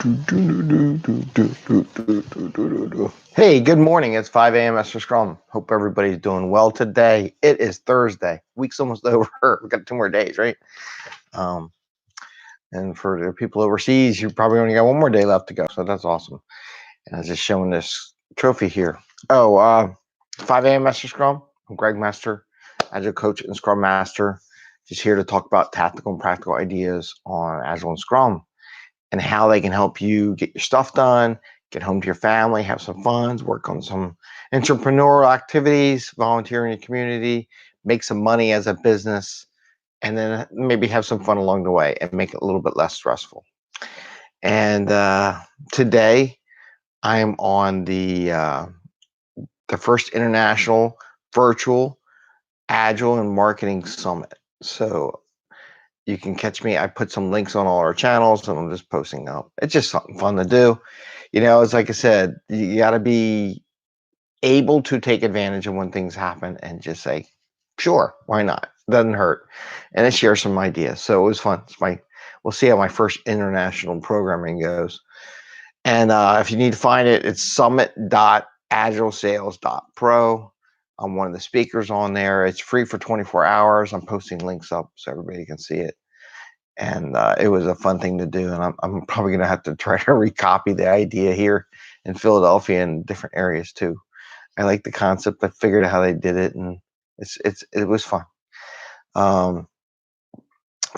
Hey, good morning. It's 5 a.m. Mester Scrum. Hope everybody's doing well today. It is Thursday. Week's almost over. We've got 2 more days, right? And for the people overseas, you probably only got 1 more day left to go. So that's awesome. And I was just showing this trophy here. 5 a.m. Mester Scrum. I'm Greg Mester, Agile coach and Scrum Master. Just here to talk about tactical and practical ideas on Agile and Scrum and how they can help you get your stuff done, get home to your family, have some fun, work on some entrepreneurial activities, volunteer in your community, make some money as a business, and then maybe have some fun along the way and make it a little bit less stressful. And today I am on the first international virtual Agile and Marketing Summit. So you can catch me. I put some links on all our channels and I'm just posting up. It's just something fun to do. It's like I said, you got to be able to take advantage of when things happen and just say, sure, why not? Doesn't hurt. And then share some ideas. So it was fun. We'll see how my first international programming goes. And if you need to find it, it's summit.agilesales.pro. I'm one of the speakers on there. It's free for 24 hours. I'm posting links up so everybody can see it. And it was a fun thing to do. And I'm probably going to have to try to recopy the idea here in Philadelphia and different areas too. I like the concept. I figured out how they did it, and it was fun.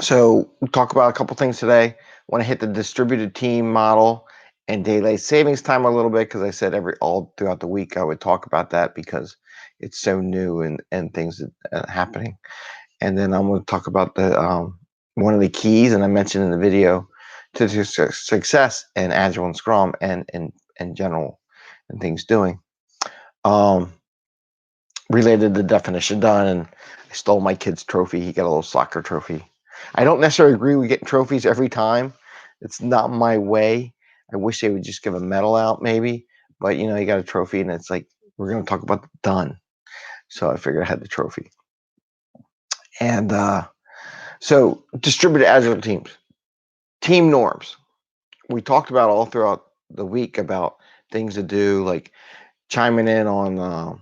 So we'll talk about a couple things today. I want to hit the distributed team model and daylight savings time a little bit because I said all throughout the week I would talk about that because it's so new and things happening. And then I'm going to talk about the one of the keys, and I mentioned in the video, to success in Agile and Scrum and in general and things doing. Related to definition done, and I stole my kid's trophy. He got a little soccer trophy. I don't necessarily agree with getting trophies every time. It's not my way. I wish they would just give a medal out maybe, but he got a trophy and it's like, we're going to talk about the done. So I figured I had the trophy. And so distributed Agile teams, team norms. We talked about all throughout the week about things to do, like chiming in on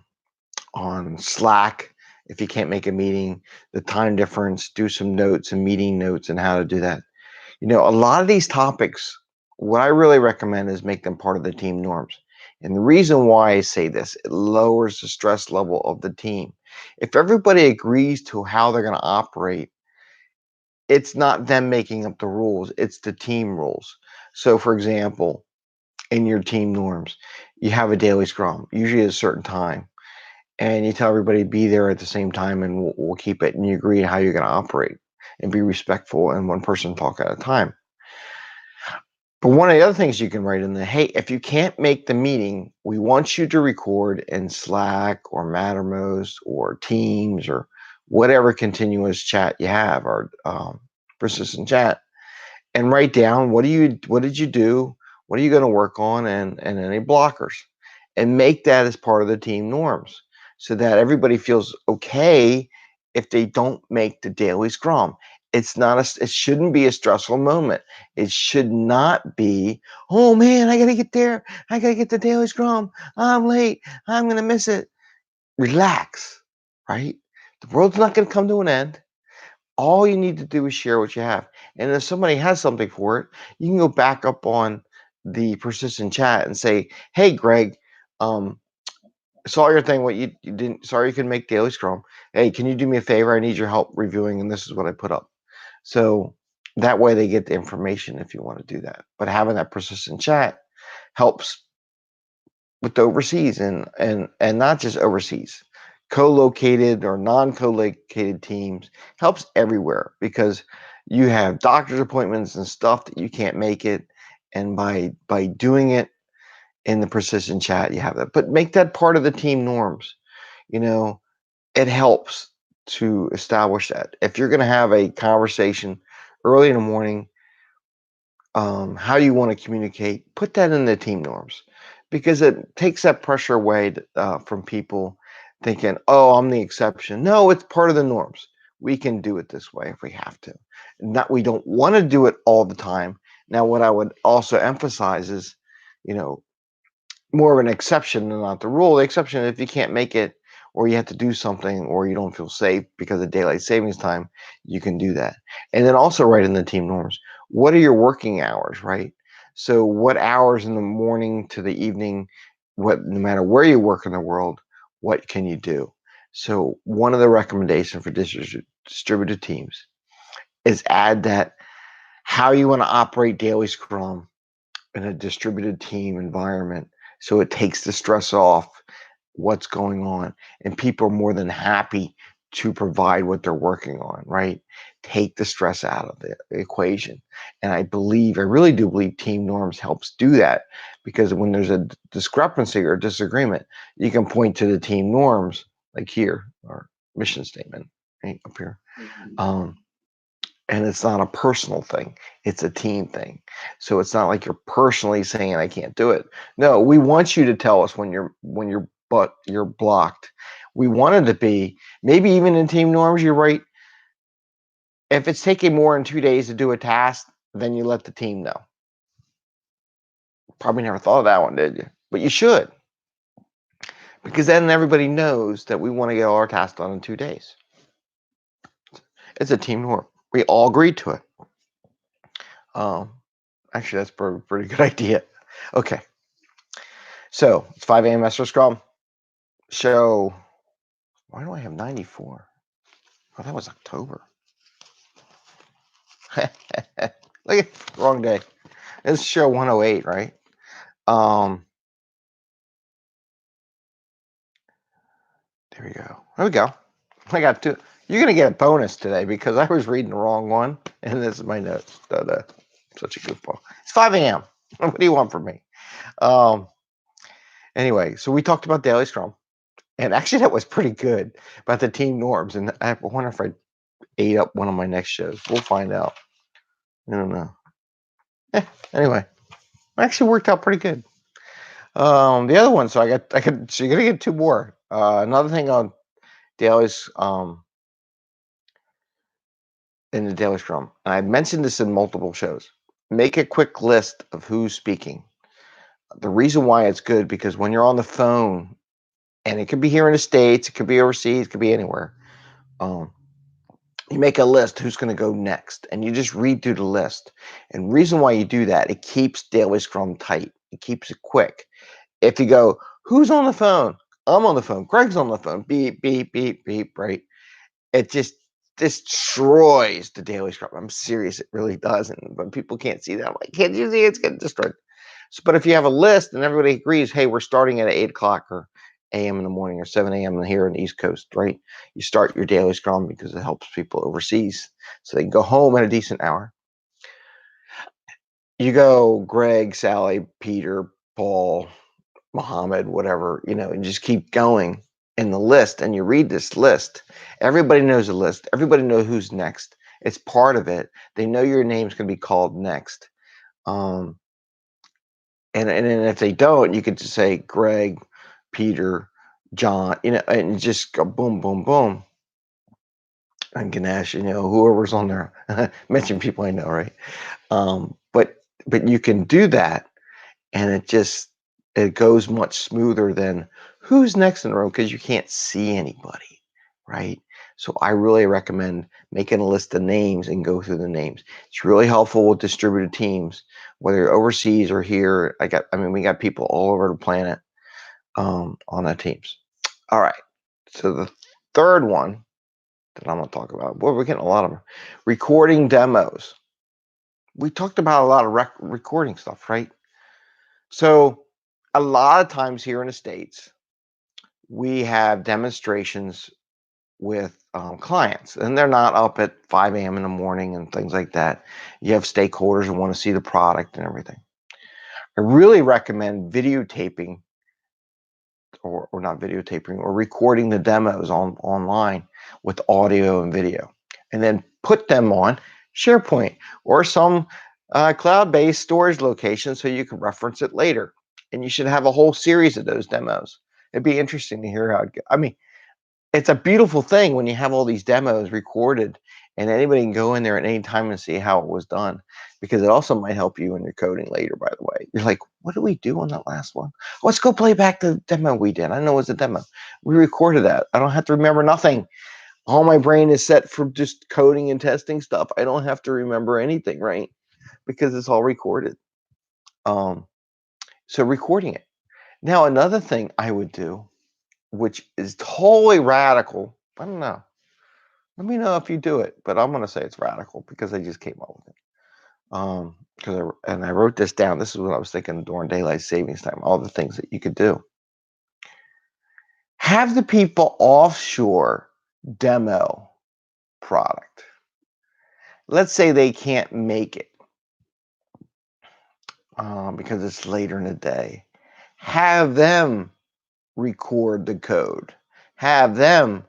Slack if you can't make a meeting, the time difference, do some notes and meeting notes and how to do that. A lot of these topics, what I really recommend is make them part of the team norms. And the reason why I say this, it lowers the stress level of the team. If everybody agrees to how they're going to operate, it's not them making up the rules, it's the team rules. So for example, in your team norms, you have a daily scrum, usually at a certain time. And you tell everybody be there at the same time and we'll keep it, and you agree how you're going to operate and be respectful and one person talk at a time. But one of the other things you can write in there, hey, if you can't make the meeting, we want you to record in Slack or Mattermost or Teams or whatever continuous chat you have or persistent chat, and write down what did you do, what are you going to work on, and any blockers, and make that as part of the team norms, so that everybody feels okay if they don't make the daily scrum. It shouldn't be a stressful moment. It should not be, oh man, I gotta get there. I gotta get the daily scrum. I'm late. I'm gonna miss it. Relax, right? The world's not gonna come to an end. All you need to do is share what you have. And if somebody has something for it, you can go back up on the persistent chat and say, hey, Greg, saw your thing. What you didn't, sorry you couldn't make daily scrum. Hey, can you do me a favor? I need your help reviewing, and this is what I put up. So that way they get the information if you want to do that. But having that persistent chat helps with the overseas and not just overseas. Co-located or non-co-located teams helps everywhere because you have doctor's appointments and stuff that you can't make it. And by doing it in the persistent chat, you have that. But make that part of the team norms. It helps to establish that. If you're going to have a conversation early in the morning, how you want to communicate, put that in the team norms, because it takes that pressure away from people thinking, oh, I'm the exception. No, it's part of the norms. We can do it this way if we have to. We don't want to do it all the time. Now, what I would also emphasize is, you know, more of an exception than not the rule. The exception is if you can't make it, or you have to do something, or you don't feel safe because of daylight savings time, you can do that. And then also write in the team norms. What are your working hours, right? So what hours in the morning to the evening, no matter where you work in the world, what can you do? So one of the recommendations for distributed teams is add that how you want to operate daily Scrum in a distributed team environment, so it takes the stress off what's going on, and people are more than happy to provide what they're working on, right? Take the stress out of the equation. And I really do believe team norms helps do that, because when there's a discrepancy or disagreement, you can point to the team norms, like here, or mission statement, right up here. And it's not a personal thing, it's a team thing. So it's not like you're personally saying I can't do it. No, we want you to tell us when you're blocked. We want it to be, maybe even in team norms, you're right. If it's taking more than 2 days to do a task, then you let the team know. Probably never thought of that one, did you? But you should, because then everybody knows that we want to get all our tasks done in 2 days. It's a team norm. We all agreed to it. Actually, that's a pretty good idea. Okay. So it's 5 a.m. Mester Scrum Show. Why do I have 94? Oh, that was October. Look at wrong day. It's show 108, right? There we go. There we go. I got two. You're gonna get a bonus today because I was reading the wrong one, and this is my notes. Such a goofball. It's 5 a.m. What do you want from me? Anyway, so we talked about daily Scrum, and actually that was pretty good about the team norms. And I wonder if I ate up one of my next shows. We'll find out. I don't know. Anyway, it actually worked out pretty good. The other one, so so you're gonna get two more. Another thing on dailies, in the daily Scrum, and I mentioned this in multiple shows. Make a quick list of who's speaking. The reason why it's good, because when you're on the phone, and it could be here in the States, it could be overseas, it could be anywhere. You make a list who's going to go next, and you just read through the list. And reason why you do that, it keeps daily Scrum tight. It keeps it quick. If you go, who's on the phone? I'm on the phone. Greg's on the phone. Beep, beep, beep, beep, right? It just destroys the daily Scrum. I'm serious, it really does. And when people can't see that, I'm like, can't you see it's getting destroyed? So, but if you have a list and everybody agrees, hey, we're starting at 8 o'clock or a.m. in the morning or 7 a.m. here on the East Coast, right? You start your daily Scrum because it helps people overseas so they can go home at a decent hour. You go Greg, Sally, Peter, Paul, Muhammad, whatever, and just keep going in the list, and you read this list. Everybody knows the list. Everybody knows who's next. It's part of it. They know your name's going to be called next. And then if they don't, you could just say Greg, Peter, John, and just go boom, boom, boom. And Ganesh, whoever's on there. Mention people I know, right? But you can do that, and it goes much smoother than who's next in the row, because you can't see anybody, right? So I really recommend making a list of names and go through the names. It's really helpful with distributed teams, whether you're overseas or here. We got people all over the planet on our teams. All right. So the third one that I'm going to talk about, boy, we're getting a lot of them. Recording demos. We talked about a lot of recording stuff, right? So a lot of times here in the States, we have demonstrations with clients, and they're not up at 5 a.m. in the morning and things like that. You have stakeholders who want to see the product and everything. I really recommend videotaping, or not videotaping, or recording the demos online with audio and video, and then put them on SharePoint or some cloud-based storage location so you can reference it later. And you should have a whole series of those demos. It'd be interesting to hear how it goes. It's a beautiful thing when you have all these demos recorded And anybody can go in there at any time and see how it was done, because it also might help you in your coding later, by the way. You're like, what did we do on that last one? Let's go play back the demo we did. I know it was a demo. We recorded that. I don't have to remember nothing. All my brain is set for just coding and testing stuff. I don't have to remember anything, right? Because it's all recorded. So recording it. Now, another thing I would do, which is totally radical, I don't know. Let me know if you do it, but I'm going to say it's radical because I just came up with it. Because I wrote this down. This is what I was thinking during daylight savings time. All the things that you could do. Have the people offshore demo product. Let's say they can't make it because it's later in the day. Have them record the code. Have them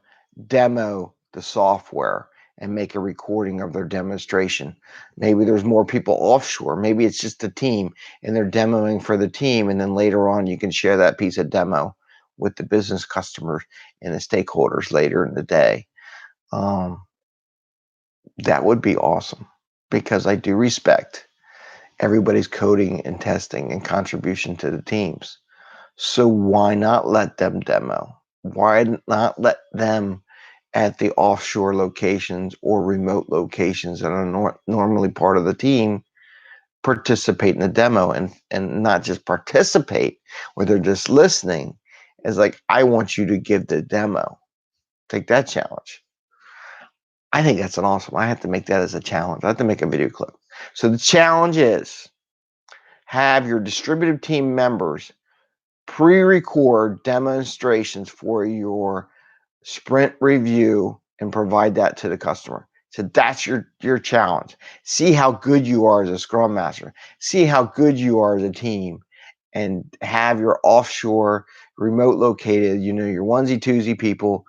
demo the software and make a recording of their demonstration. Maybe there's more people offshore. Maybe it's just a team and they're demoing for the team. And then later on, you can share that piece of demo with the business customers and the stakeholders later in the day. That would be awesome, because I do respect everybody's coding and testing and contribution to the teams. So why not let them demo? Why not let them at the offshore locations or remote locations that are normally part of the team participate in the demo, and not just participate where they're just listening. It's like, I want you to give the demo. Take that challenge. I think that's an awesome. I have to make that as a challenge. I have to make a video clip. So the challenge is, have your distributed team members pre-record demonstrations for your sprint review and provide that to the customer. So that's your challenge. See how good you are as a Scrum Master. See how good you are as a team, and have your offshore, remote located, your onesie twosie people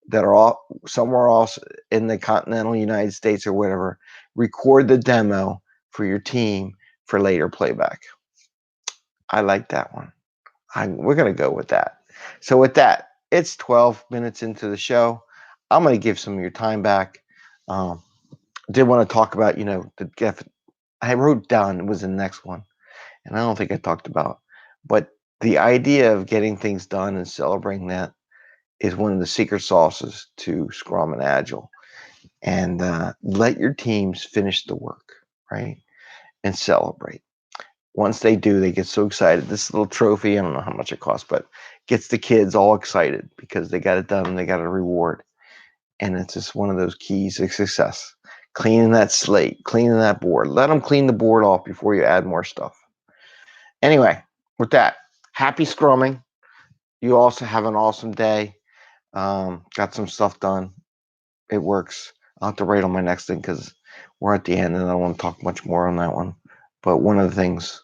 that are all somewhere else in the continental United States or whatever, record the demo for your team for later playback. I like that one. We're going to go with that. So with that, it's 12 minutes into the show. I'm going to give some of your time back. Did want to talk about, the GIF. I wrote down was the next one, and I don't think I talked about. But the idea of getting things done and celebrating that is one of the secret sauces to Scrum and Agile. And let your teams finish the work, right? And celebrate. Once they do, they get so excited. This little trophy, I don't know how much it costs, but gets the kids all excited because they got it done and they got a reward. And it's just one of those keys to success. Cleaning that slate, cleaning that board. Let them clean the board off before you add more stuff. Anyway, with that, happy scrumming. You also have an awesome day. Got some stuff done. It works. I'll have to write on my next thing because we're at the end and I don't want to talk much more on that one. But one of the things,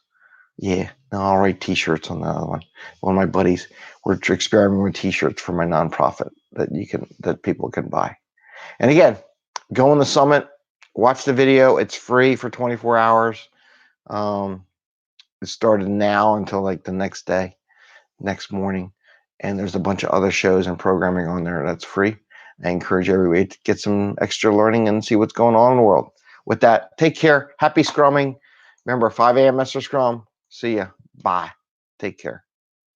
yeah, no, I'll write T-shirts on the other one. One of my buddies, we're experimenting with T-shirts for my nonprofit that people can buy. And again, go on the summit, watch the video. It's free for 24 hours. It started now until like the next day, next morning. And there's a bunch of other shows and programming on there that's free. I encourage everybody to get some extra learning and see what's going on in the world. With that, take care. Happy scrumming. Remember, 5 a.m. Mester Scrum. See ya. Bye. Take care.